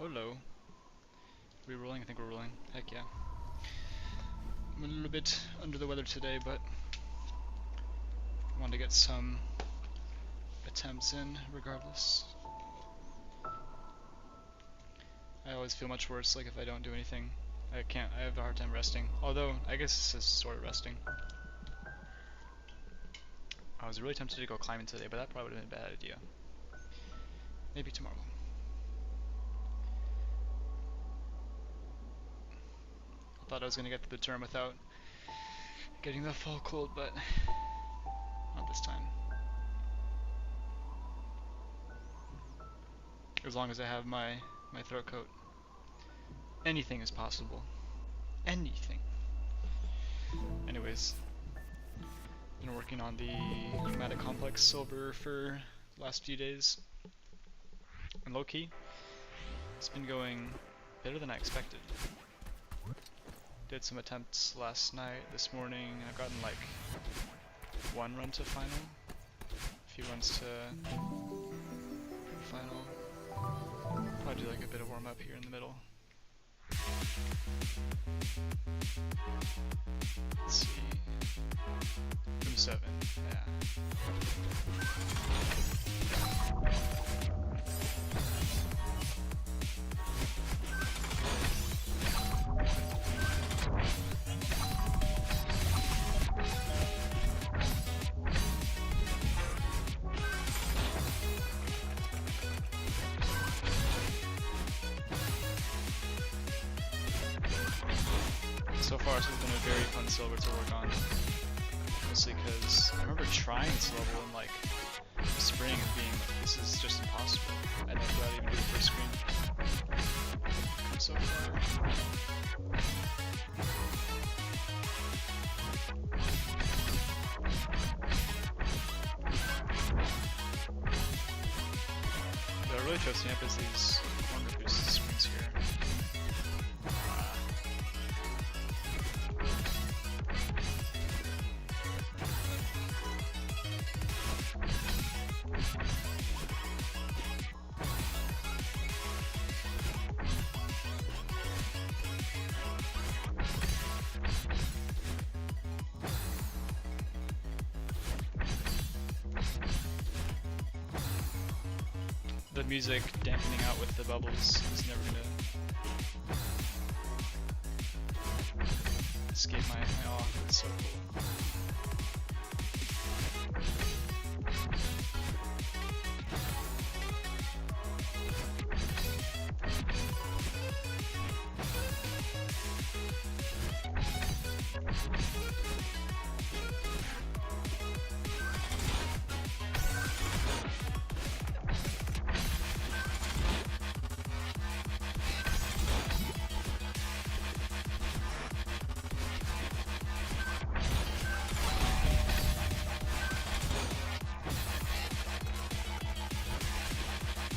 Oh low. Are we rolling? I think we're rolling. Heck yeah. I'm a little bit under the weather today, but I wanted to get some attempts in regardless. I always feel much worse like if I don't do anything. I have a hard time resting. Although, I guess this is sort of resting. I was really tempted to go climbing today, but that probably would have been a bad idea. Maybe tomorrow. I thought I was going to get to the term without getting the fall cold, but not this time. As long as I have my throat coat. Anything is possible. Anything. Anyways, been working on the Chromplex silver for the last few days. And low key, it's been going better than I expected. Did some attempts last night, this morning. I've gotten like one run to final, a few runs to final. Probably do like a bit of warm up here in the middle. Let's see. Room 7, yeah. So far, this has been a very fun silver to work on. Mostly because I remember trying this level in like spring and being like, this is just impossible. I never thought I'd even do the first screen. So far. What really trips me up is these corner boost screens here. The music dampening out with the bubbles is never gonna escape my awe. It's so cool.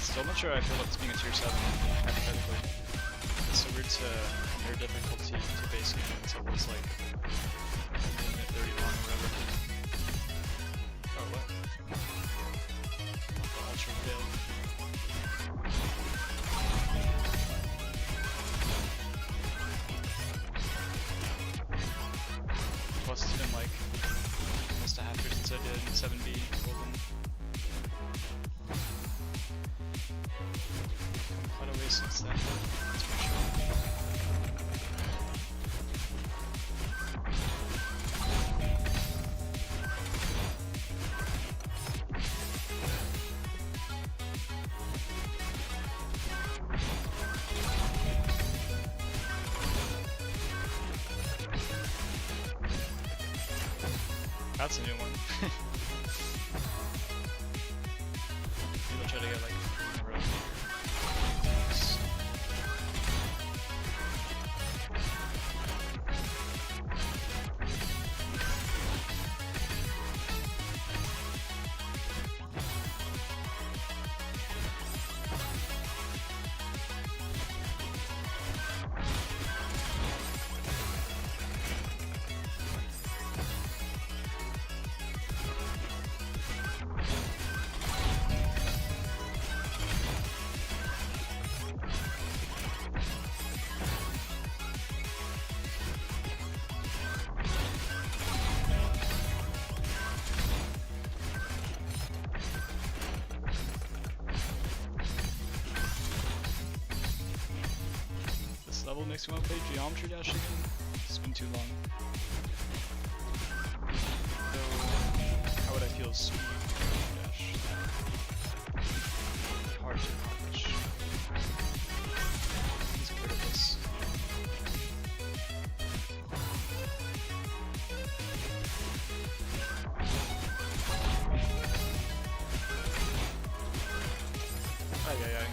Still not sure I feel about this being a tier 7, hypothetically. It's so weird to compare difficulty to base game until it's like minute 30 long or whatever. Oh, what? The ultra failed. Plus it's been like almost a half year since I did 7B Golden. Quite a way since then, that's for sure. That's a new one. Maybe I'll try to get like 3 in a row. This level makes me want to play Geometry Dash again. It's been too long. Though, how would I feel speed Dash? Hard to accomplish. He's good at this. Ay, ay, ay.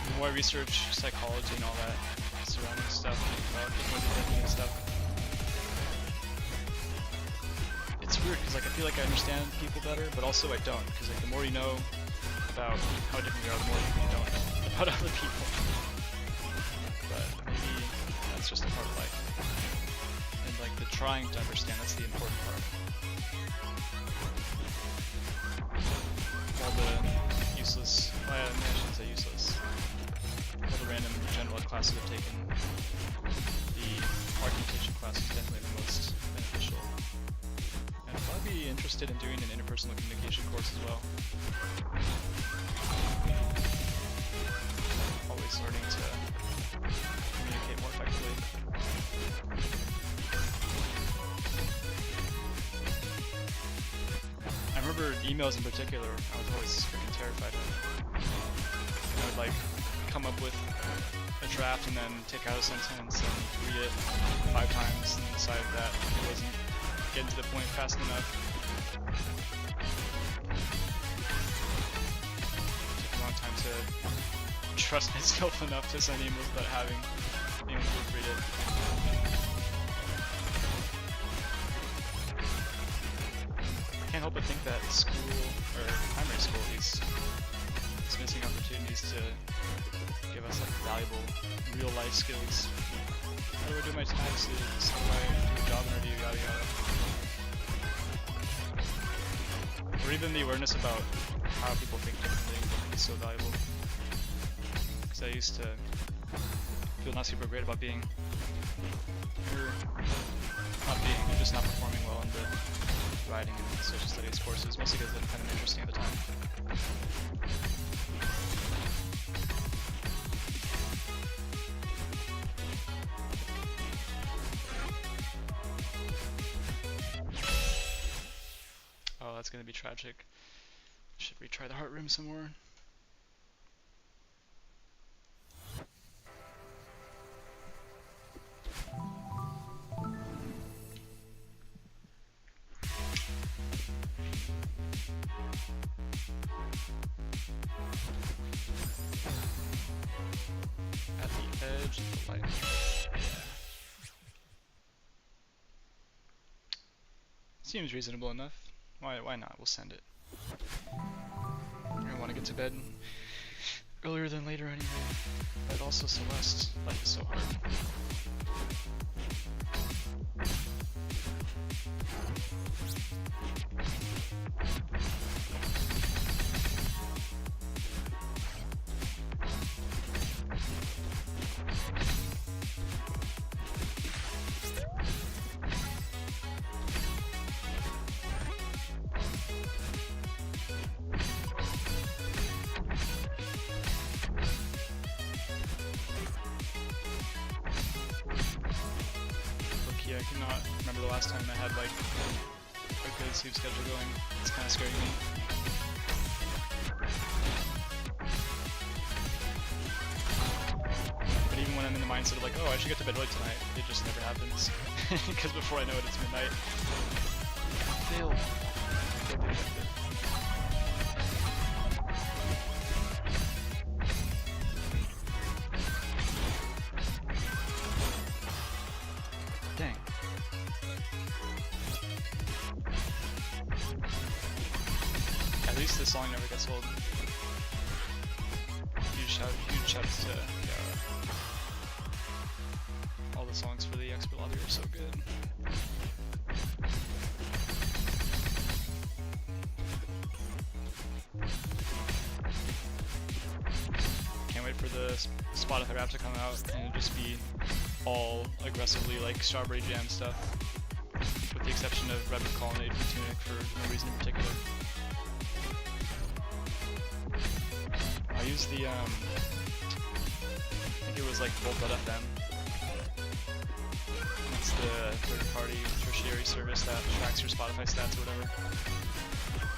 The more I research psychology and all that surrounding stuff, about different thinking and stuff, it's weird because like I feel like I understand people better, but also I don't, because like the more you know about how different they are, the more you don't know about other people. But maybe that's just a part of life. And like the trying to understand, that's the important part. All the useless, well, I shouldn't say useless, all the random general classes I've taken, the argumentation class is definitely the most beneficial. And I'd probably be interested in doing an interpersonal communication course as well. Always learning to communicate more effectively. I remember emails in particular, I was always freaking terrified of. I would like come up with a draft and then take out a sentence and read it 5 times and decide that it wasn't getting to the point fast enough. Took a long time to trust myself enough to send emails without having anyone proofread it. I can't help but think that school, or primary school at least, is missing opportunities to give us like valuable real life skills. How do I do my taxes? How do I do a job interview? Yada yada. Or even the awareness about how people think differently is so valuable. Because I used to feel not super great about being, or not being, or just not performing well in the writing and social studies courses, mostly because they didn't find them interesting at the time. Oh, that's gonna be tragic. Should retry the heart room some more. At the edge of the light. Yeah. Seems reasonable enough. Why not? We'll send it. I want to get to bed earlier than later anyway. But also Celeste. Life is so hard. I cannot remember the last time I had like a good sleep schedule going. It's kind of scaring me. But even when I'm in the mindset of like, oh, I should get to bed early tonight, it just never happens. Because before I know it, it's midnight. Fail. Dang. At least this song never gets old. Huge shouts to all the songs for the expert lobby are so good. Can't wait for the Spotify app to come out and it'd just be all aggressively like strawberry jam stuff, with the exception of Rebel Colonnade for Tunic for no reason in particular. I used the I think it was like Volt.fm. It's the third-party tertiary service that tracks your Spotify stats or whatever.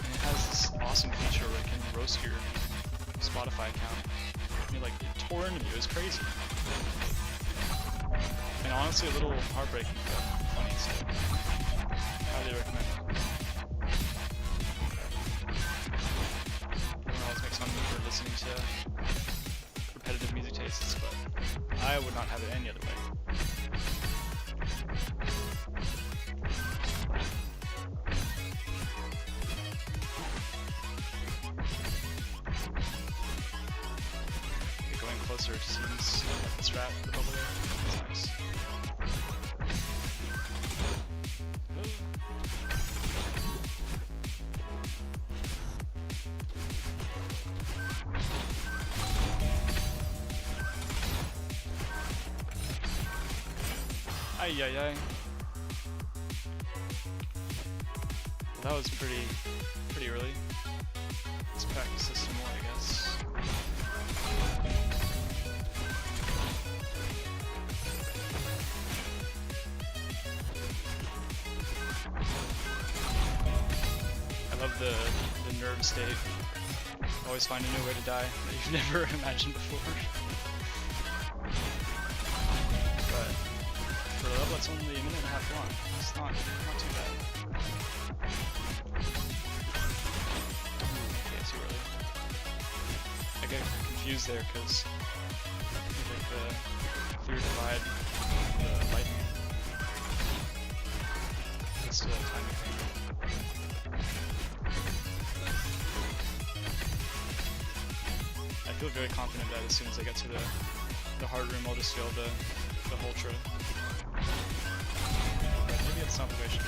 And it has this awesome feature where it can roast your Spotify account. And it tore into me, it was crazy. And honestly a little heartbreaking, but funny, so highly recommend it. Everyone always makes fun of me for listening to repetitive music tastes, but I would not have it any other way. Closer, it seems like the strap, the bubble there. That's nice. Ay ay ay. Well, that was pretty early. Let's practice this some more, I guess. I love the nerve state. Always find a new way to die that you've never imagined before. But for a level that's only a minute and a half long, it's not too bad. Okay, too early. I get confused there because like the clear divide, the lightning. It's still a timing thing. I feel very confident that as soon as I get to the hard room, I'll just fail the Ultra. But maybe it's not the way it should be.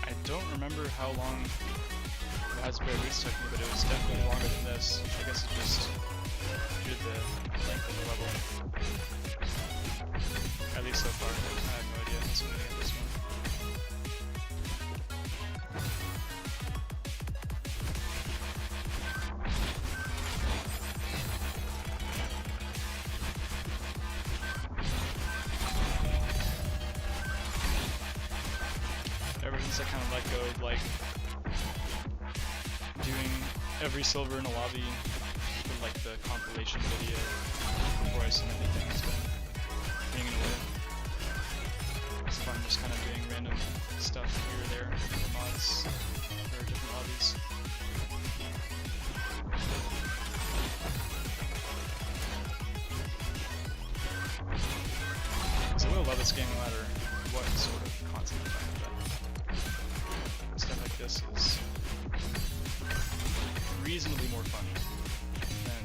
I don't remember how long Raspberry Roots took me, but it was definitely longer than this. I guess it's just due to the length of the level. At least so far. I have no idea what's going to get this one. Ever since I kind of let go of doing every silver in a lobby for the compilation video before I submit anything, it's been being in a way. It's fun just kind of doing random stuff here or there for mods for different lobbies. So I will love this game no matter what sort of content I'm talking about. Stuff like this is reasonably more fun than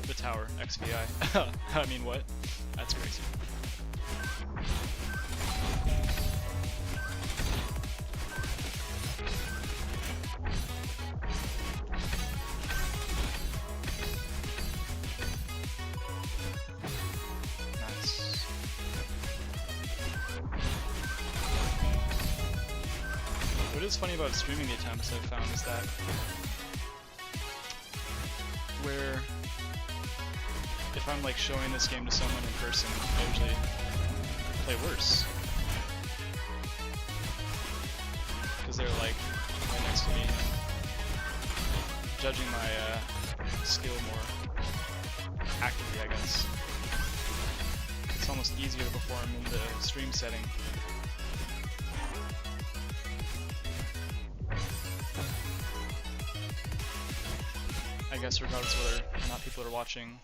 the tower XVI. I mean, what? That's crazy. Nice. What is funny about streaming the attempts I've found is that where if I'm showing this game to someone in person, I usually play worse. Because they're right next to me, judging my skill more actively, I guess. It's almost easier to perform in the stream setting. I guess regardless of whether or not people are watching.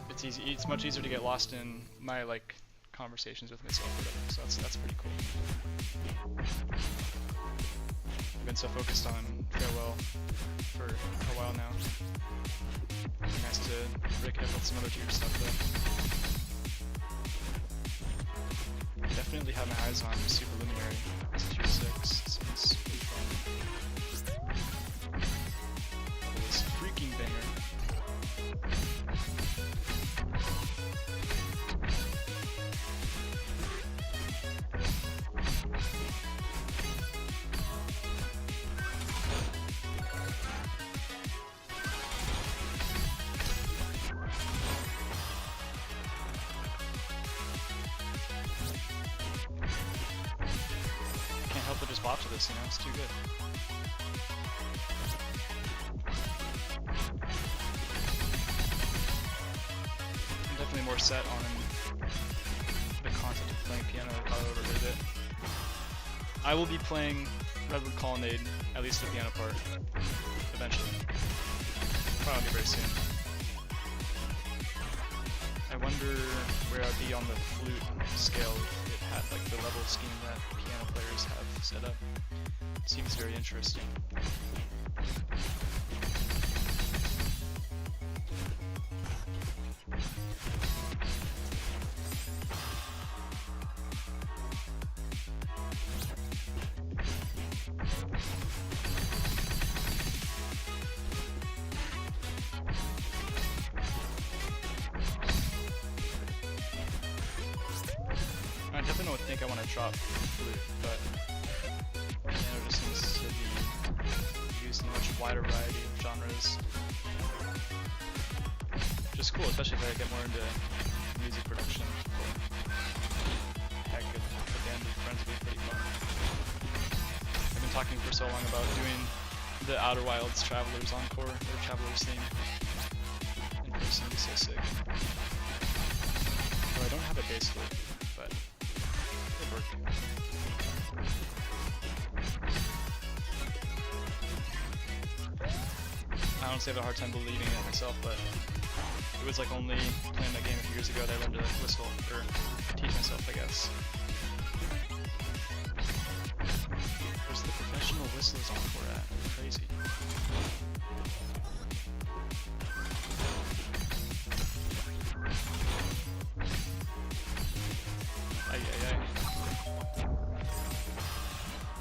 It's easy. It's much easier to get lost in my conversations with myself or whatever. So that's pretty cool. I've been so focused on farewell for a while now. It'd be nice to break it up with some other tier stuff though. Definitely have my eyes on Superluminary. It's tier 6. Seems pretty fun. This freaking banger. Can't help but just bop to this, you know, it's too good. I'm definitely more set on the concept of playing piano probably over a bit. I will be playing Redwood Colonnade, at least the piano part, eventually. Probably very soon. I wonder where I'd be on the flute scale if it had like the level scheme that piano players have set up. It seems very interesting. I definitely don't think I want to drop flute, but piano just seems to be used in a much wider variety of genres. Which is cool, especially if I get more into music production. Heck, at the end, friends would be pretty fun. I've been talking for so long about doing the Outer Wilds Travelers Encore, or Travelers theme. In person would be so sick. Though I don't have a bass flute, but it'd work. I honestly have a hard time believing it myself, but it was like only playing that game a few years ago that I learned to whistle, or teach myself, I guess. Where's the professional whistlers encore at? Crazy.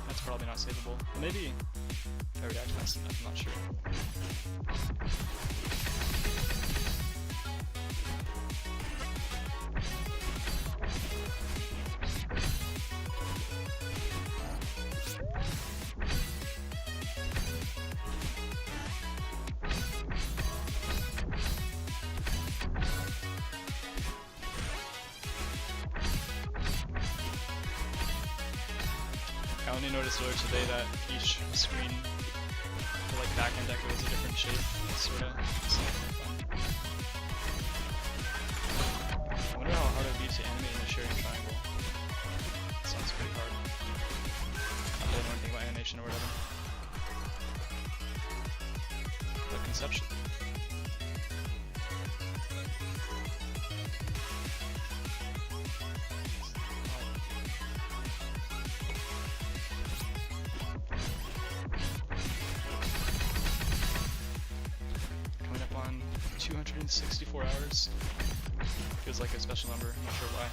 That's probably not savable. Maybe I react fast enough, I'm not sure. I only noticed earlier today that each screen for like back-end echo is a different shape. It's sorta fun. I wonder how hard it would be to animate in a sharing triangle. It sounds pretty hard. Not that I know anything about animation or whatever. But conceptually. Coming up on 264 hours. Feels like a special number, I'm not sure why.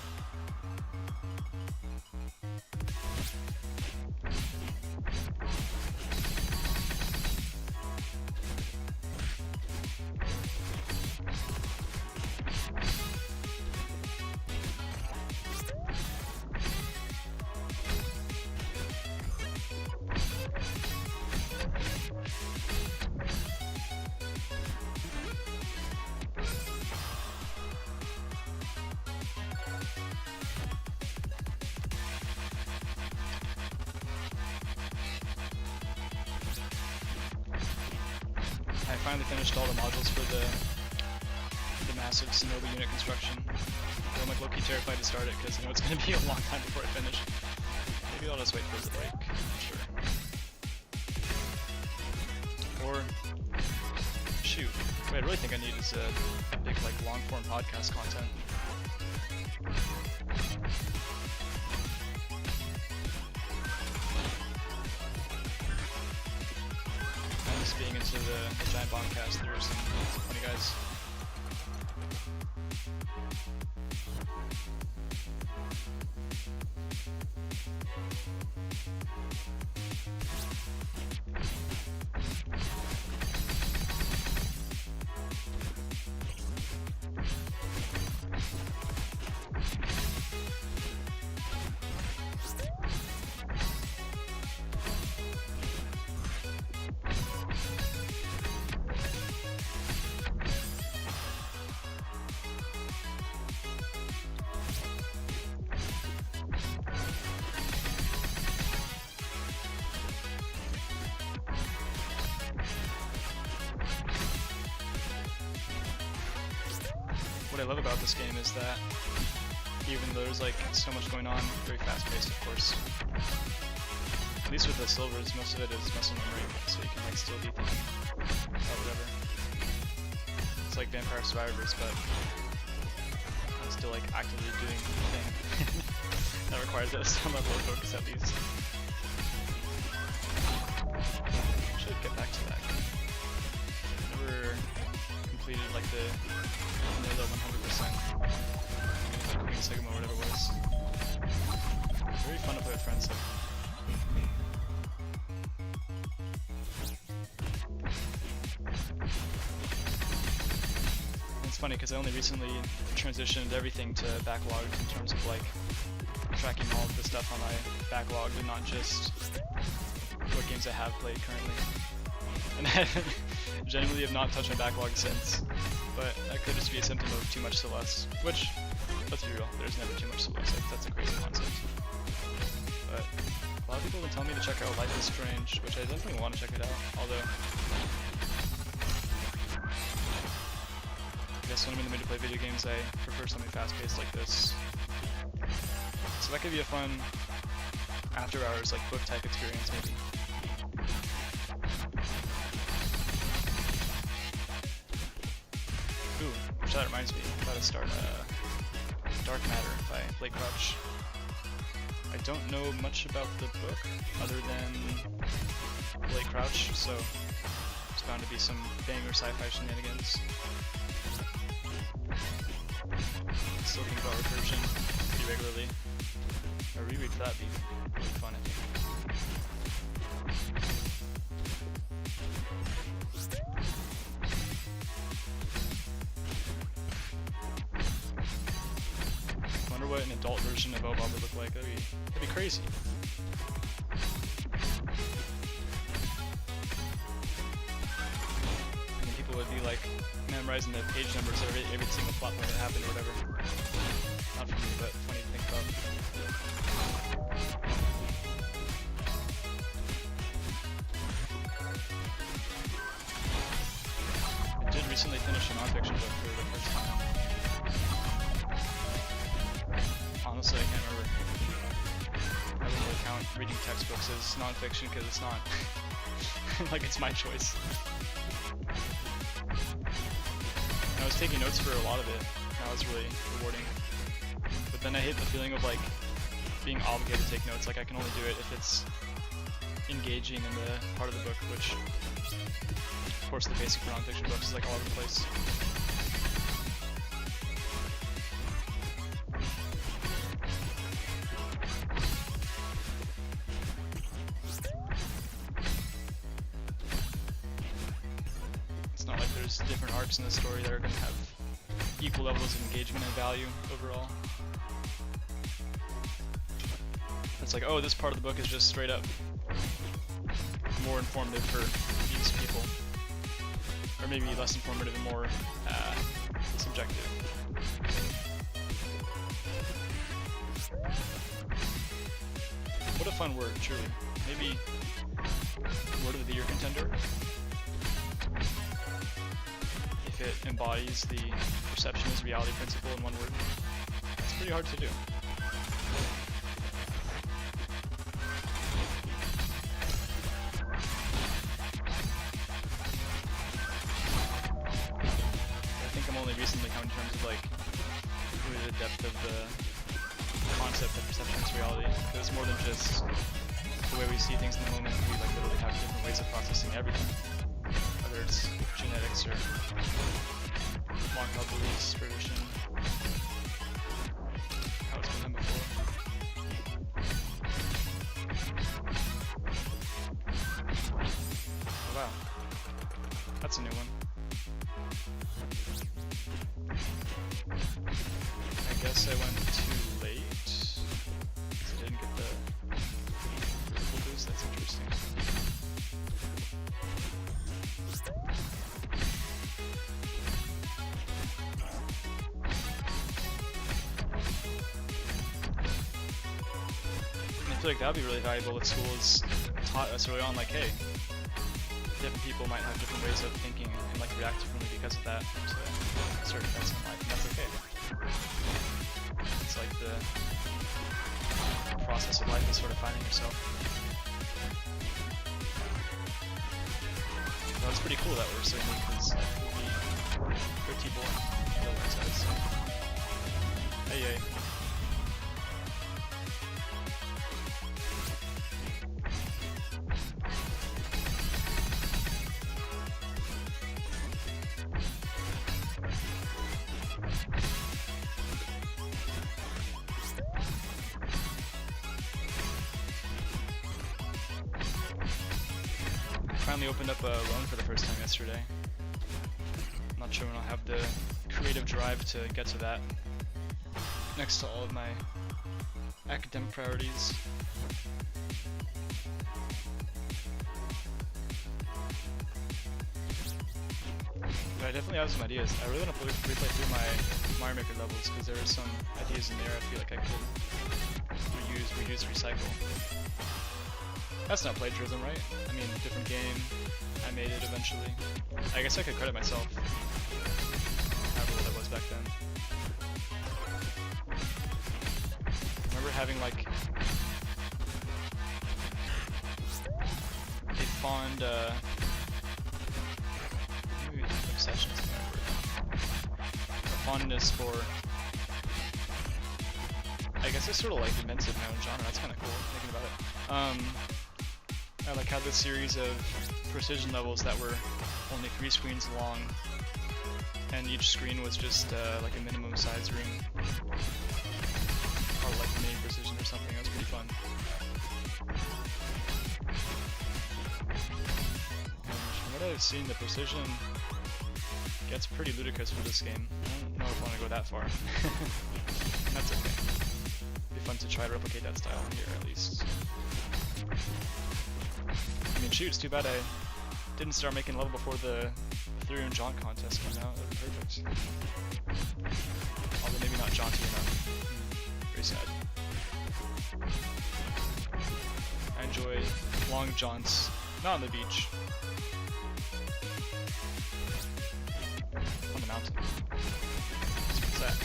I finally finished all the modules for the massive Sonoba unit construction. But I'm like low-key terrified to start it because I know it's going to be a long time before I finish. Maybe I'll just wait for the break, I'm sure. Or, shoot, what I really think I need is a big like long-form podcast content. miss being into the giant bomb cast. There were some funny guys. What I love about this game is that even though there's like so much going on, very fast paced of course. At least with the silvers, most of it is muscle memory, so you can like still beat them or whatever. It's like Vampire Survivors, but I'm still like actively doing the thing. That requires some level of focus at least. Should get back to that. Never completed like the 100%. Queen Sigma, whatever it was. Very fun to play with friends. It's funny because I only recently transitioned everything to backlog in terms of like tracking all of the stuff on my backlog and not just what games I have played currently. And I genuinely have not touched my backlog since. But that could just be a symptom of too much Celeste, which, let's be real, there's never too much Celeste. That's a crazy concept. But a lot of people have been telling me to check out Life is Strange, which I definitely want to check it out, although I guess when I'm in the mood to play video games, I prefer something fast-paced like this. So that could be a fun after-hours, like book-type experience, maybe. Ooh, which that reminds me, I'm about to start Dark Matter by Blake Crouch. I don't know much about the book other than Blake Crouch, so it's bound to be some banger sci-fi shenanigans. Still think about recursion pretty regularly. A reread for that would be really fun, I think. What an adult version of Bob would look like. That'd be crazy. I mean, people would be like memorizing the page numbers of every single plot point that happened or whatever. Not for me, but funny to think about. I did recently finish a nonfiction book for the first time. Honestly, I can't remember. I wouldn't really count reading textbooks as non-fiction because it's not like it's my choice. And I was taking notes for a lot of it, and that was really rewarding. But then I hate the feeling of like being obligated to take notes. Like I can only do it if it's engaging in the part of the book, which, of course, the basic for non-fiction books is like all over the place. Different arcs in the story that are going to have equal levels of engagement and value overall. It's like, oh, this part of the book is just straight up more informative for these people, or maybe less informative and more subjective. What a fun word, truly. Maybe word of the year contender. It embodies the perception as reality principle in one word. It's pretty hard to do. I think I'm only recently coming to terms with like really the depth of the concept of perception as reality. It's more than just the way we see things in the moment. We like literally have different ways of processing everything. whether it's genetics or long held beliefs, tradition, how it's been done before. Oh wow, that's a new one. I guess I went too late, so I didn't get the critical boost. That's interesting. I feel like that would be really valuable if schools taught us early on, like, hey, different people might have different ways of thinking and like react differently because of that to certain events in life, and that's okay. It's like the process of life is sort of finding yourself. Well, it's pretty cool that we're saying because life will be pretty boring otherwise, I would say. Hey, hey. Finally opened up a loan for the first time yesterday. I'm not sure when I'll have the creative drive to get to that next to all of my academic priorities. But I definitely have some ideas. I really want to replay through my Mario Maker levels because there are some ideas in there I feel like I could reuse, recycle. That's not plagiarism, right? I mean, different game, I made it eventually. I guess I could credit myself, however old I was back then. I remember having like a fond, maybe obsession is the right word. A fondness for, I guess I sort of like invented my own genre, that's kind of cool, thinking about it. I like had this series of precision levels that were only 3 screens long, and each screen was just like a minimum size ring, or like mini precision or something. That was pretty fun. And from what I've seen, the precision gets pretty ludicrous for this game. I don't know if I want to go that far. That's okay. It'd be fun to try to replicate that style here at least. I mean, shoot, it's too bad I didn't start making level before the Ethereum Jaunt contest came out. That would be perfect. Although maybe not jaunty enough. Very sad. I enjoy long jaunts, not on the beach. On the mountain. What's that?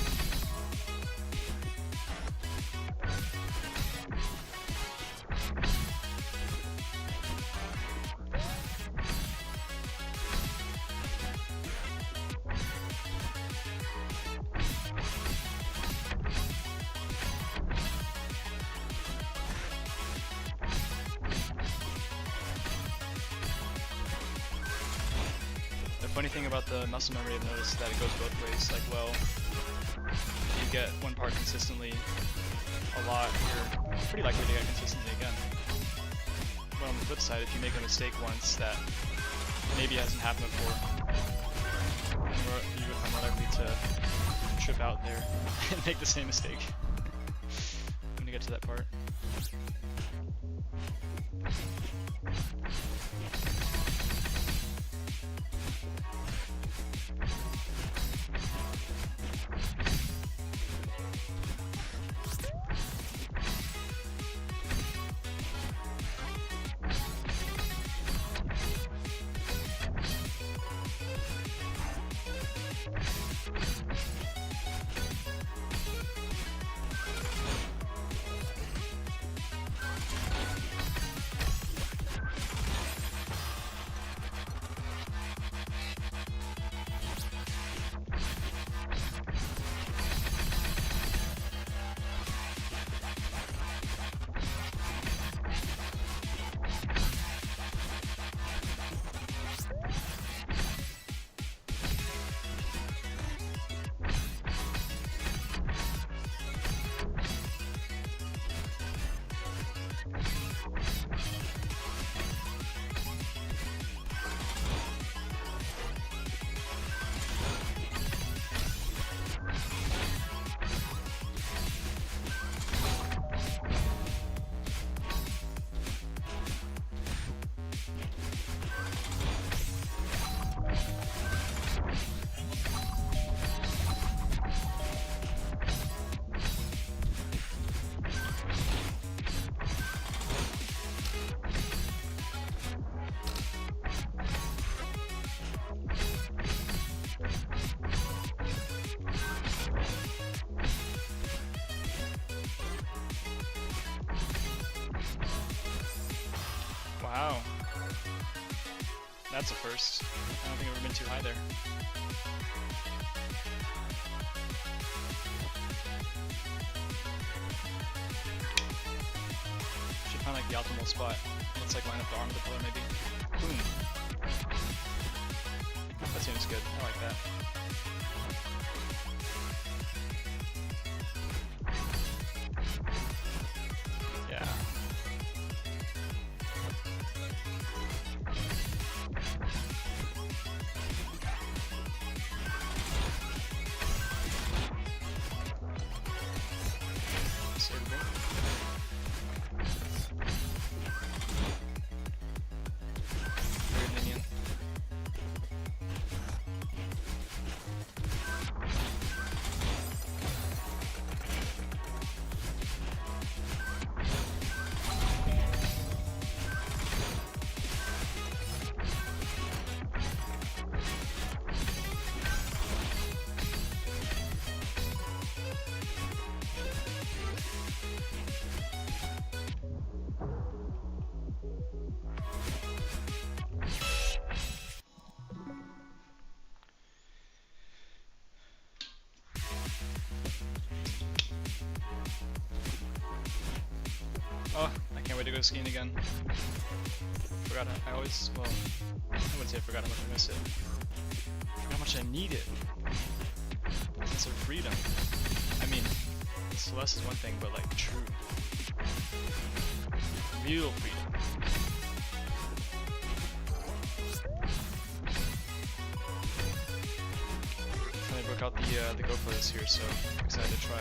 The funny thing about the muscle memory, I've noticed that it goes both ways. Like, well, if you get one part consistently a lot, you're pretty likely to get consistently again. But on the flip side, if you make a mistake once that maybe hasn't happened before, you become more likely to trip out there and make the same mistake. I'm gonna get to that part. Wow. That's a first. I don't think I've ever been too high there. Should find like the optimal spot. It's like line up the arm of the pillar maybe. Boom. That seems good. I like that. Yeah. Oh, I can't wait to go skiing again. Forgot I always, well, I wouldn't say I forgot how much I miss it. I forgot how much I need it. Sense of freedom. I mean, Celeste is one thing, but like true. Real freedom. Finally broke out the GoPro this year, so I'm excited to try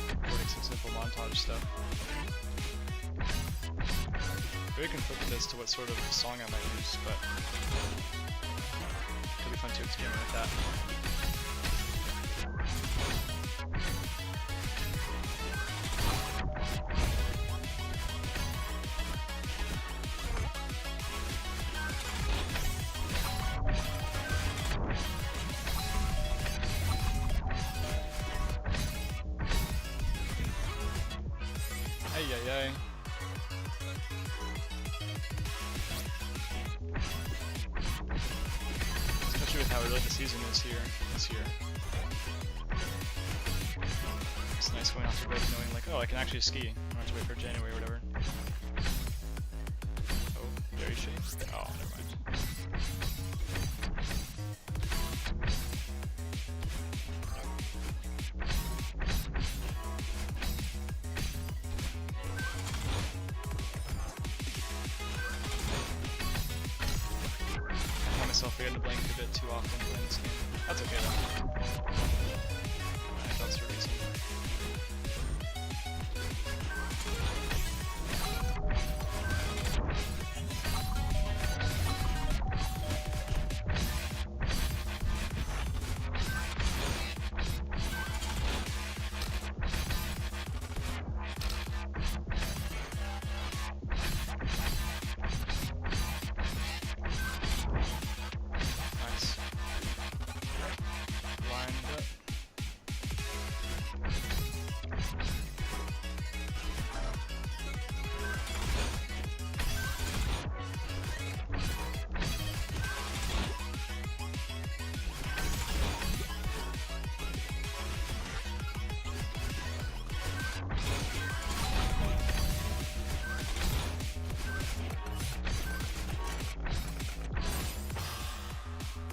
recording some simple montage stuff. Very conflicted as to what sort of song I might use, but it'll be fun to experiment with that. Ay ay ay. With how early the season is here this year. It's nice going off to break knowing like, oh, I can actually ski. I don't have to wait for January or whatever. Oh, very shady. Oh, never mind. Myself forgetting to blink a bit too often playing this game. That's okay though. Alright, that's the reason.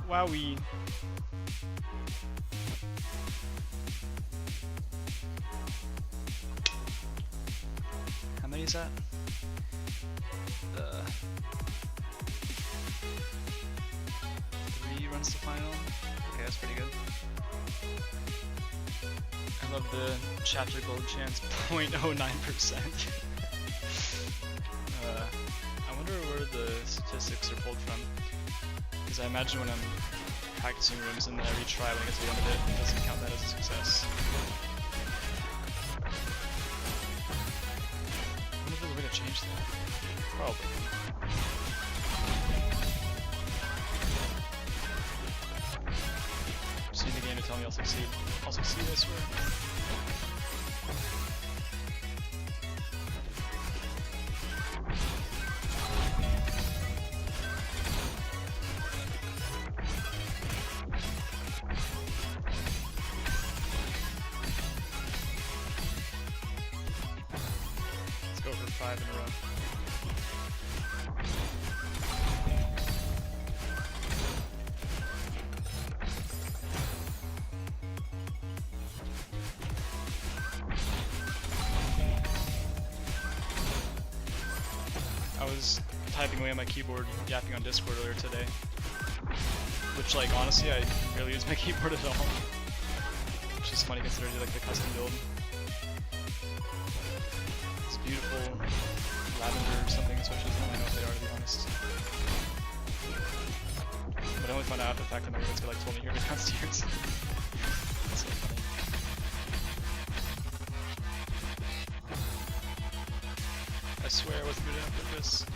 Wowie. How many is that? 3 runs to final. Okay, that's pretty good. I love the chapter gold chance, 0.09%. I wonder where the statistics are pulled from. Because I imagine when I'm practicing rooms and then I retry when I get to the end of it, it doesn't count that as a success. I wonder if there's a way to change that. Probably. Just need the game to tell me I'll succeed. I'll succeed, I swear. 5 in a row. I was typing away on my keyboard, yapping on Discord earlier today. Which, like, honestly, I rarely use my keyboard at all. Which is funny considering I do, like, the custom build. It's beautiful lavender or something switches. I don't really know what they are, to be honest. But I only found out after the fact that my roommate's got like 12 me here downstairs. That's so funny. I swear I wasn't doing it on purpose.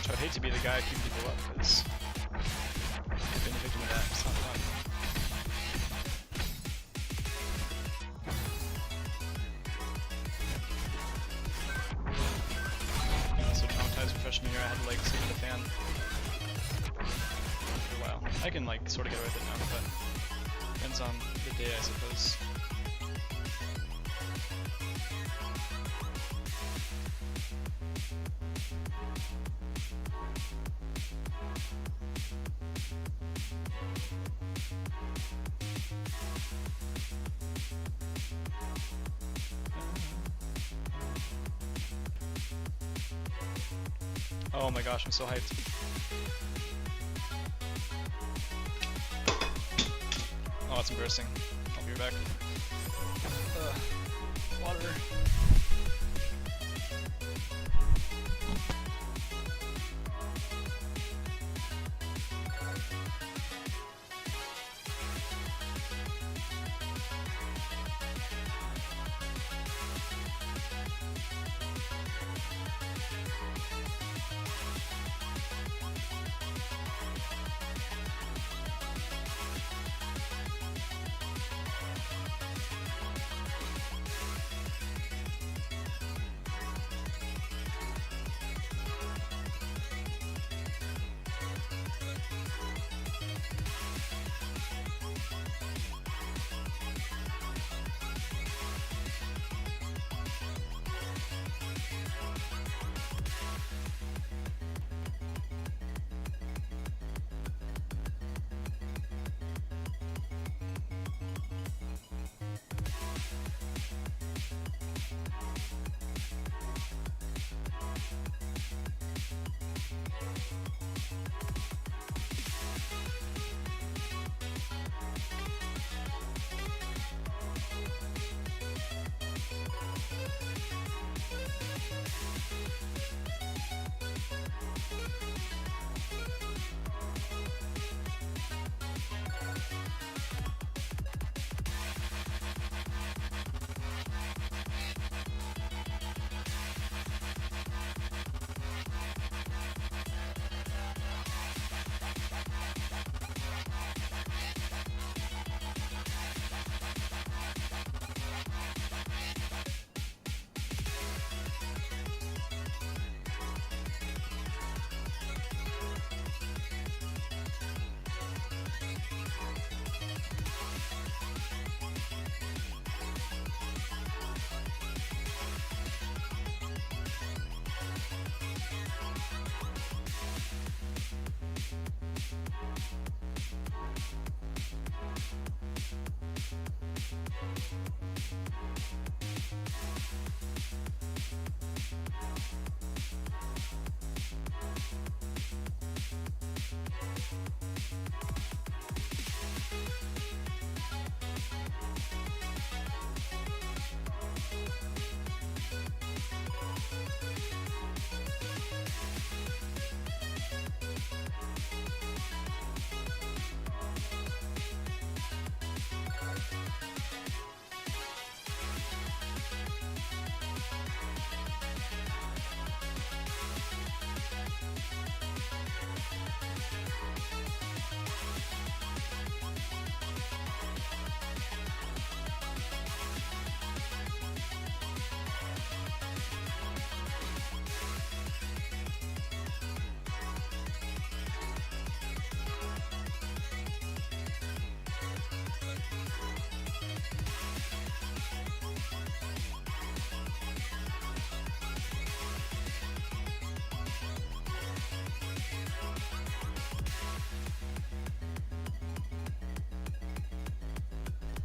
I'd hate to be the guy keeping people up, because I've been a victim of that. It's not fun. So traumatized with freshman year, I had to like sleep with a fan for a while. I can like sort of get away with it now, but depends on the day, I suppose. Oh my gosh, I'm so hyped. Oh, that's embarrassing. I'll be right back. Water.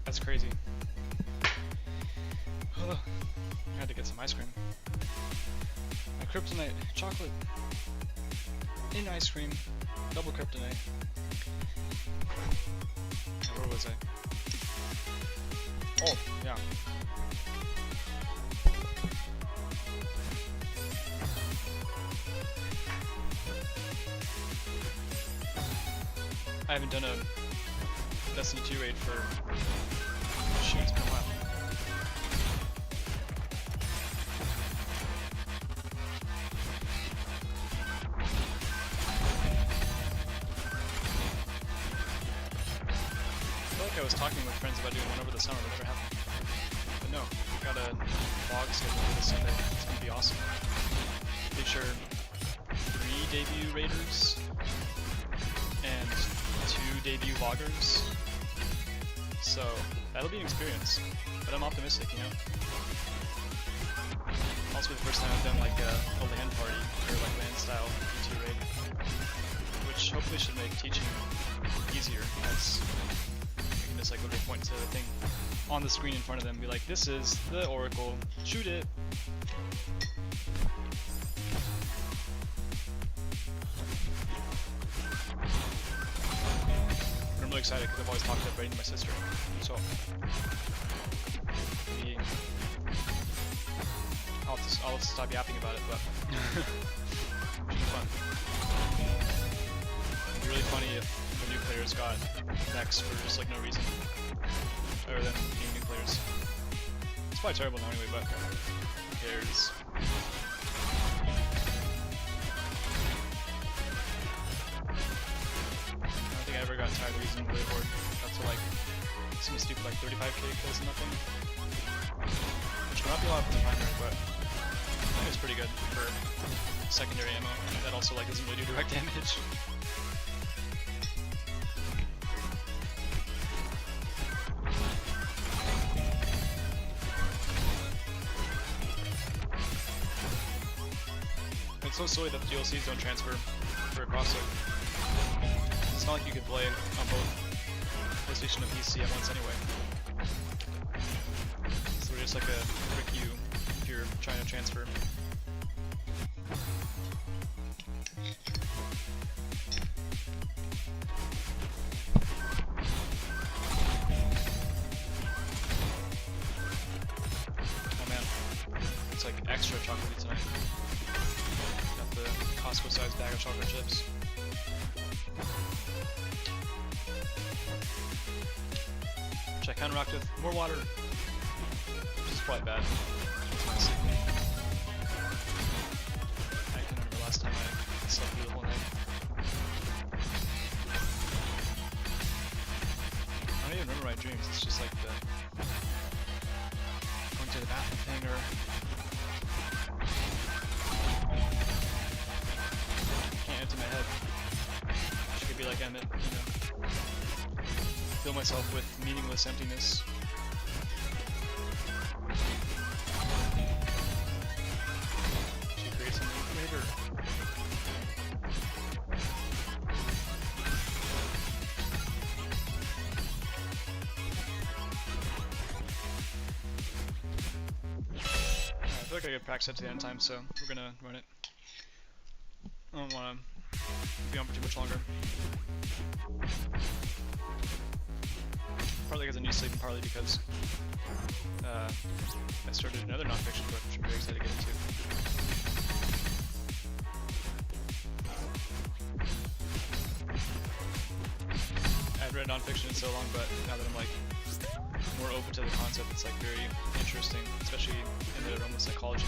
That's crazy. I had to get some ice cream. My kryptonite, chocolate in ice cream, double kryptonite. Where was I? Oh, yeah. I haven't done a Destiny 2 raid for, shoot, it's been a while. I feel like I was talking with friends about doing one over the summer, but never happened. But no, we got a vlog scheduled for this Sunday. It's gonna be awesome. Feature 3 debut raiders and 2 debut vloggers. So that'll be an experience. But I'm optimistic, you know. Also the first time I've done like a LAN party or like LAN style D2 raid, which hopefully should make teaching easier, as you can just like literally point to the thing on the screen in front of them and be like, this is the Oracle, shoot it. But I'm really excited because I've always talked about raiding my sister, so maybe I'll have to stop yapping about it, but it should be fun. It'd be really funny if the new players got Vex for just like no reason, other than being new players. It's probably terrible now anyway, but who cares? I don't think I ever got tired of using Leaderboard. Got to like some stupid like 35k kills and nothing. Which might not be a lot for the primary, but I think it's pretty good for secondary ammo that also like doesn't really do direct damage. It's so silly that the DLCs don't transfer for a crosshair. It's not like you could play on both PlayStation and PC at once anyway. So they're just like a trick you if you're trying to transfer. Oh man, it's like extra chocolatey tonight. Got the Costco-sized bag of chocolate chips. Which I counteracted with more water. Which is quite bad. Honestly. I can remember last time I slept through the whole night. I don't even remember my dreams, it's just like the going to the bathroom thing or can't enter my head. I should be like Emmett, you know. Fill myself with meaningless emptiness. She creates a new creator. I feel like I get practice at the end time, so we're gonna run it. I don't wanna be on for too much longer. Partly because I need sleep and partly because I started another non-fiction book, which I'm very excited to get into. I had read non-fiction in so long, but now that I'm like more open to the concept, it's like very interesting, especially in the realm of psychology.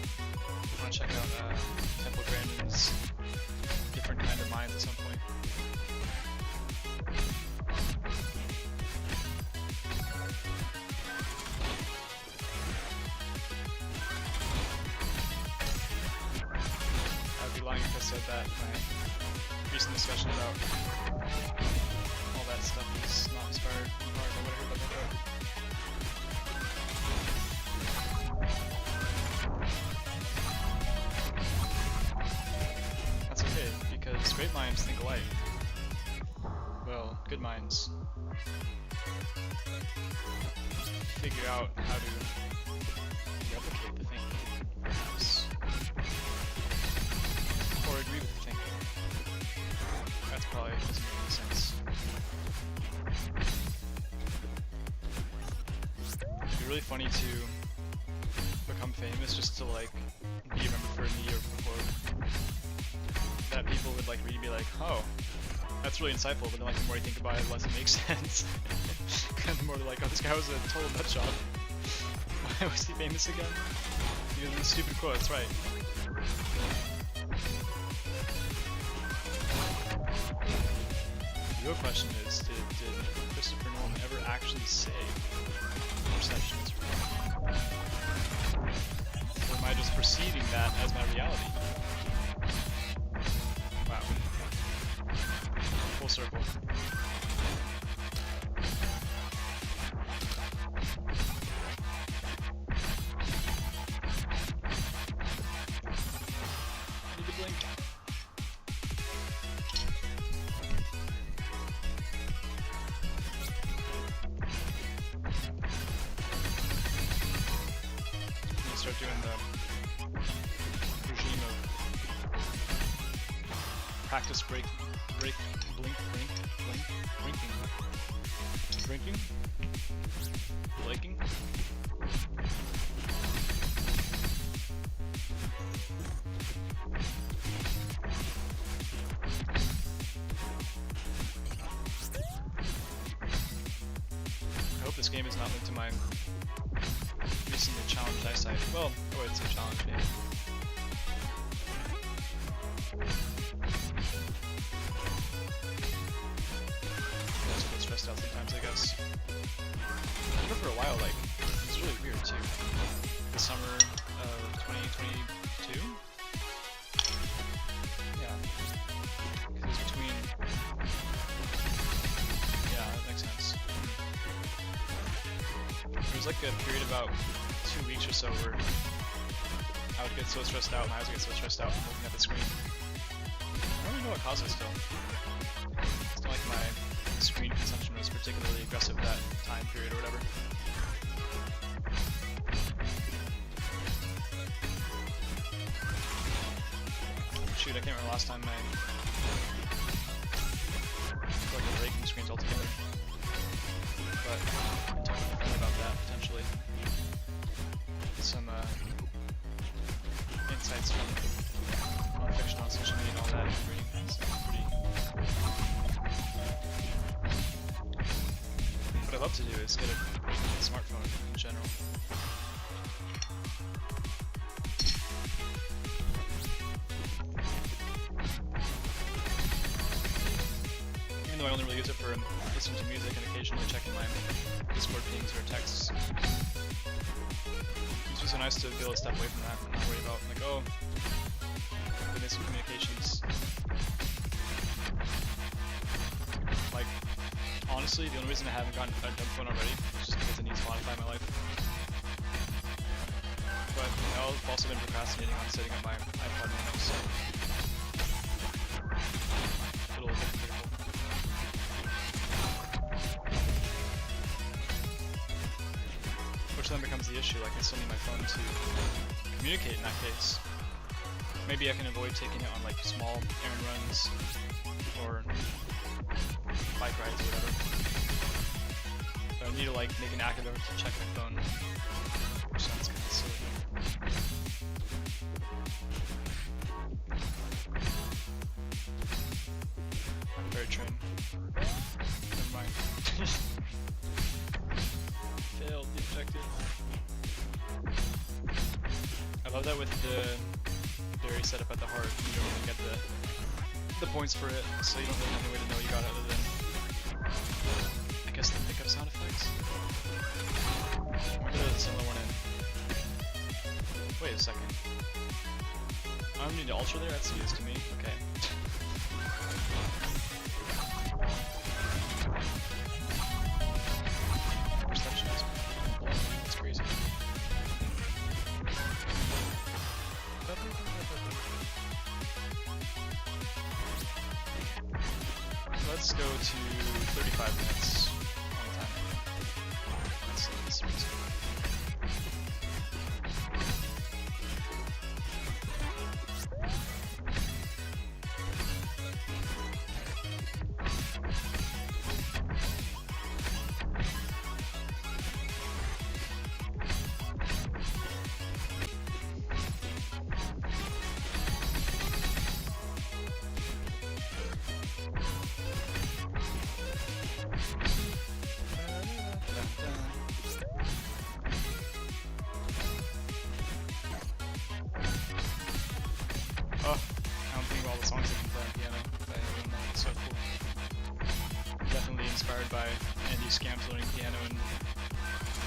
I want to check out Temple Grandin's different kind of minds at some point. I'd be lying if I said that my recent discussion about all that stuff is not inspired from heart or whatever, but that's okay, because great minds think alike. Well, good minds figure out how to replicate the thinking, perhaps. Or agree with the thinking. That's probably doesn't make any sense. It'd be really funny to become famous just to like be remembered for me or before that people would like read and be like, oh, that's really insightful, but then like the more you think about it, the less it makes sense. And the more they're like, oh, this guy was a total nutjob. Why was he famous again? Because of this stupid quote, that's right. The real question is, did Christopher Nolan ever actually say perception is real? Or am I just perceiving that as my reality? Wow. Full circle. I need to blink. Start doing the regime of practice break, blink, blinking, drinking, blinking. I hope this game is not linked to my recently challenged eyesight. Well, I wouldn't say challenge, maybe. I just get stressed out sometimes, I guess. I remember for a while, like, it was really weird too. The summer of 2022? Yeah. Because it was between... Yeah, that makes sense. There was like a period about 2 weeks or so where I would get so stressed out, my eyes would get so stressed out from looking at the screen. I don't really know what caused it still. It's not like my screen consumption was particularly aggressive that time period or whatever. Shoot, I can't remember the last time I took like a break from screens altogether. But I'm talking to a friend about that potentially. Some insights from non-fiction on social media and all that. Reading that sounds pretty. What I'd love to do is get a smartphone in general. Even though I only really use it for listening to music and occasionally checking my Discord pings or texts. It's just so nice to be able to step away from that and not worry about, like, oh, the missing communications. Like, honestly, the only reason I haven't gotten a dumb phone already is just because it needs to modify my life. But I've also been procrastinating on setting up my iPod Nano, so a little difficult. Which then becomes the issue, like I still need my phone to communicate in that case. Maybe I can avoid taking it on like small errand runs or bike rides or whatever. But I need to like make an active effort to check my phone, which sounds kind of silly. I'm very trim. Never mind. Failed the objective. I love that with the dairy setup at the heart, you don't even get the points for it, so you don't really have any way to know you got it other than, I guess, the pickup sound effects. I remember there was a similar one in... Wait a second. I don't need to ultra there? That's news to me. Okay. Perception is blowing. That's crazy. Let's go to 35 minutes on the timer. all the songs they can play on piano by everyone. It's so cool. Definitely inspired by Andy Scamps learning piano in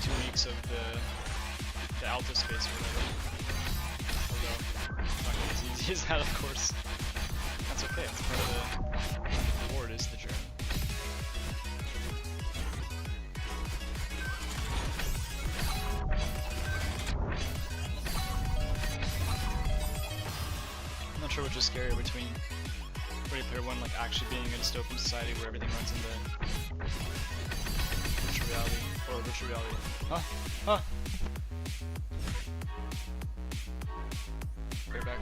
2 weeks of the alto space or whatever. Although, not as easy as that, of course. That's okay, it's part of the reward is the journey. I'm not sure which is scarier between Ready Player One like actually being a dystopian society where everything runs into virtual reality or virtual reality. Huh? Huh? Right back.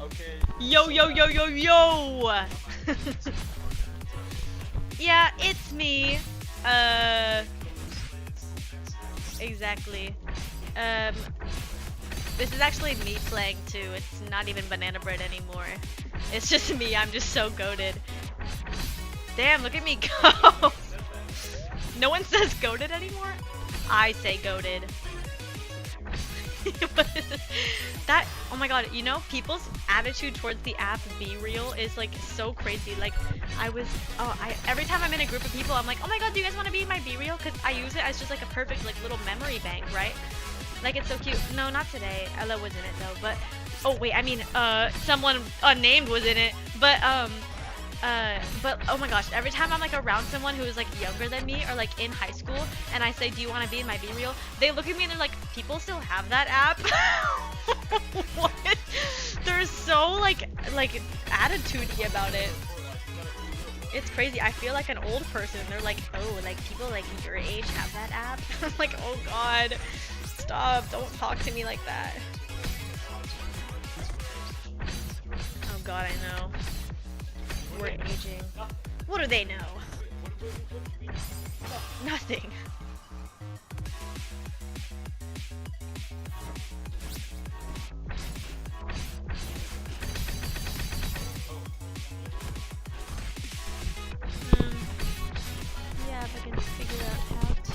Okay. Yo, yo, yo, yo, yo! Yeah, it's me. Exactly. This is actually me playing too. It's not even Banana Bread anymore. It's just me. I'm just so goated. Damn, look at me go. No one says goated anymore? I say goated. That, oh my god, you know, people's attitude towards the app Be Real is like so crazy. Like, every time I'm in a group of people, I'm like, oh my god, do you guys want to be in my Be Real? Because I use it as just like a perfect like little memory bank, right? Like, it's so cute. No, not today. Ella was in it though, but, oh wait, I mean, someone unnamed was in it, but oh my gosh, every time I'm like around someone who is like younger than me or like in high school and I say, do you want to be in my Be Real? They look at me and they're like, people still have that app? What? They're so like attitudey about it. It's crazy. I feel like an old person. They're like, oh, like people like your age have that app? I'm like, oh god, stop, don't talk to me like that. Oh god, I know. We're aging. What do they know? Nothing. Yeah, if I can figure out how to.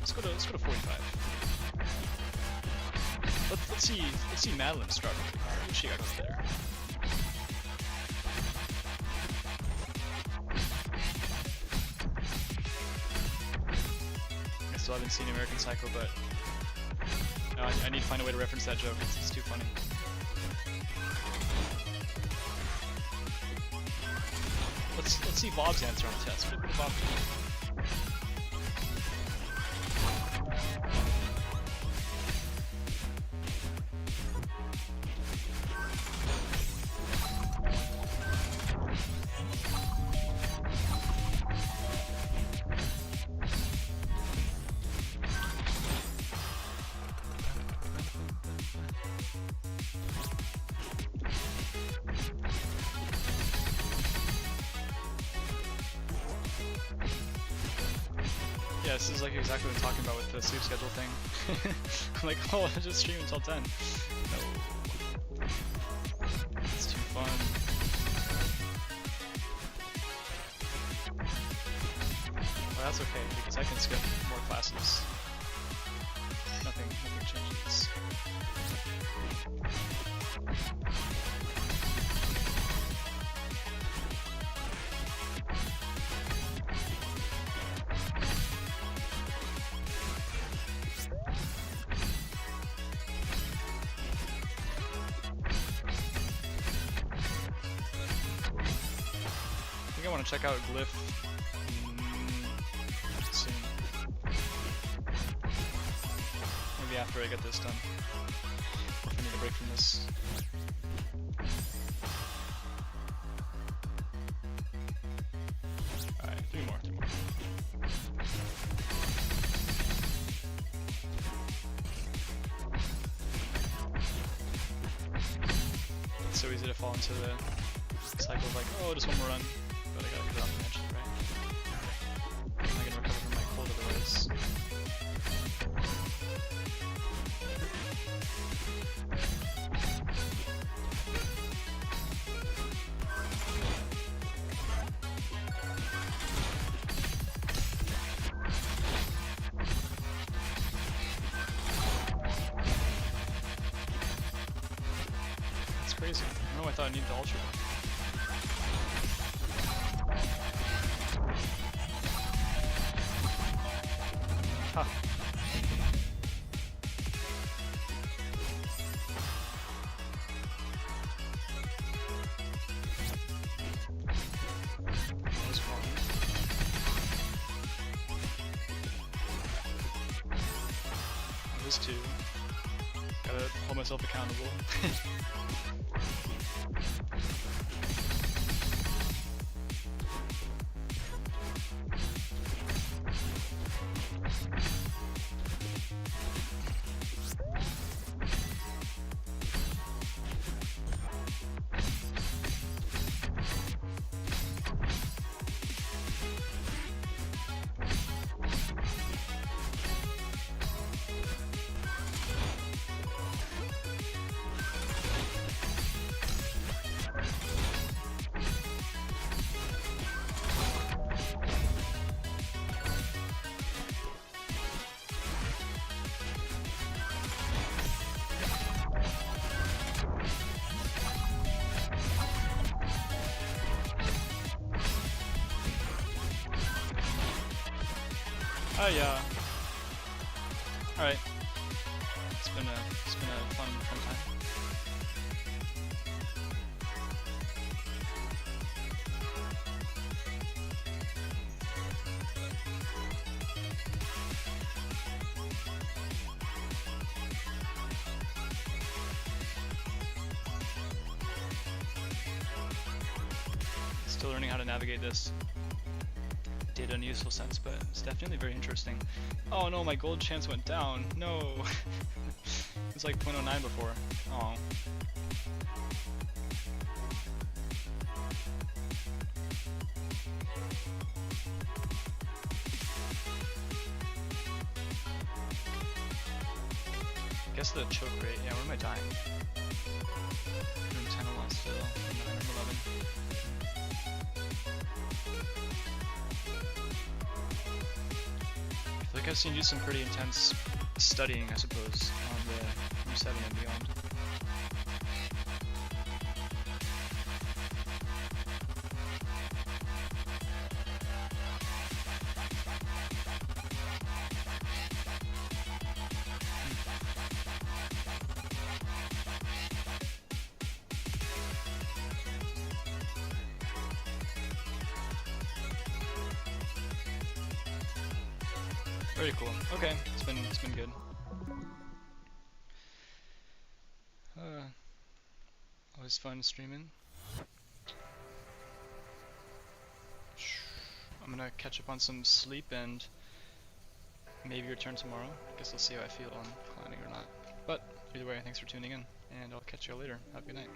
Let's go to 45. Let's see Madeline start. What she got up there? I still haven't seen American Psycho, but no, I need to find a way to reference that joke. It's too funny. let's see Bob's answer on the test. What did Bob do? Yeah, this is like exactly what I'm talking about with the sleep schedule thing. I'm like, oh, I'll just stream until 10. No. It's too fun. Well, that's okay, because I can skip more classes. Nothing changes. I think I want to check out Glyph soon. Maybe after I get this done. If I need a break from this. Alright, three more. It's so easy to fall into the cycle of like, oh, just one more run. But I gotta get it off eventually, right? I'm not gonna recover from my cold otherwise. That's crazy. No, I thought I needed the ultra. Huh. That was wrong. That was 2. Gotta hold myself accountable. Oh yeah. Alright. It's been a fun time. Still learning how to navigate this data in a useful sense, but it's definitely very interesting. Oh no, my gold chance went down. No. It was like 0.09 before. Oh. I guess the choke rate. Yeah, where am I dying? Room 10 a lot still. 9 and 11. I feel like I've seen you do some pretty intense studying, I suppose, on the U7 and beyond. Very cool. Okay, it's been good. Always fun streaming. I'm gonna catch up on some sleep and maybe return tomorrow. Guess I'll see how I feel on climbing or not. But either way, thanks for tuning in, and I'll catch you all later. Have a good night.